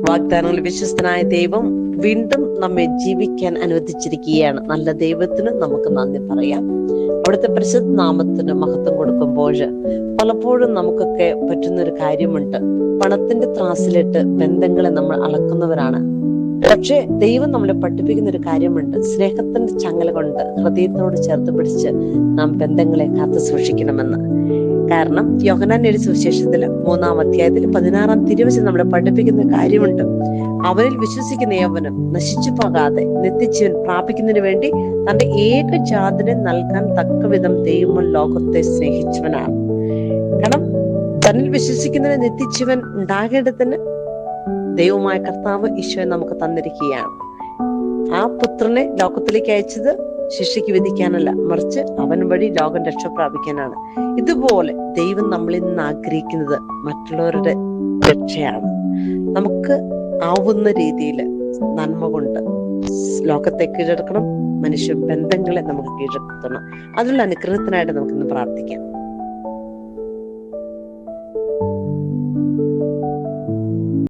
വാഗ്ദാനങ്ങളിൽ വിശ്വസ്തനായ ദൈവം വീണ്ടും നമ്മെ ജീവിക്കാൻ അനുവദിച്ചിരിക്കുകയാണ്. നല്ല ദൈവത്തിന് നമുക്ക് നന്ദി പറയാം. അവിടുത്തെ പരിശുദ്ധ നാമത്തിന് മഹത്വം കൊടുക്കുമ്പോൾ പലപ്പോഴും നമുക്കൊക്കെ പറ്റുന്നൊരു കാര്യമുണ്ട്. പണത്തിന്റെ ത്രാസിലിട്ട് ബന്ധങ്ങളെ നമ്മൾ അളക്കുന്നവരാണ്. പക്ഷെ ദൈവം നമ്മളെ പഠിപ്പിക്കുന്ന ഒരു കാര്യമുണ്ട്. സ്നേഹത്തിന്റെ ചങ്ങല കൊണ്ട് ഹൃദയത്തോട് ചേർത്ത് പിടിച്ച് നാം ബന്ധങ്ങളെ കാത്തു സൂക്ഷിക്കണമെന്ന്. കാരണം യോഹന്നാൻ എഴുതിയ സുവിശേഷത്തിൽ 3-ാം അധ്യായത്തിൽ 16-ാം തിരുവചനം നമ്മളെ പഠിപ്പിക്കുന്ന കാര്യമുണ്ട്. അവനിൽ വിശ്വസിക്കുന്ന ഏവനും നശിച്ചു പോകാതെ നിത്യജീവൻ പ്രാപിക്കുന്നതിന് വേണ്ടി തന്റെ ഏകജാതനെ നൽകാൻ തക്കവിധം ദൈവം ലോകത്തെ സ്നേഹിച്ചവനാണ്. കാരണം തന്നിൽ വിശ്വസിക്കുന്നതിന് നിത്യജീവൻ ഉണ്ടാകേണ്ടതിന് ദൈവമായ കർത്താവ് ഈശോയെ നമുക്ക് തന്നിരിക്കുകയാണ്. ആ പുത്രനെ ലോകത്തിലേക്ക് അയച്ചത് ശിക്ഷയ്ക്ക് വിധിക്കാനല്ല, മറിച്ച് അവൻ വഴി ലോകം രക്ഷ പ്രാപിക്കാനാണ്. ഇതുപോലെ ദൈവം നമ്മളിൽ നിന്ന് ആഗ്രഹിക്കുന്നത് മറ്റുള്ളവരുടെ രക്ഷയാണ്. നമുക്ക് ആവുന്ന രീതിയിൽ നന്മ കൊണ്ട് ലോകത്തെ കീഴടക്കണം. മനുഷ്യ ബന്ധങ്ങളെ നമുക്ക് കീഴടക്കണം. അതിനുള്ള അനുഗ്രഹത്തിനായിട്ട് നമുക്കിന്ന് പ്രാർത്ഥിക്കാം.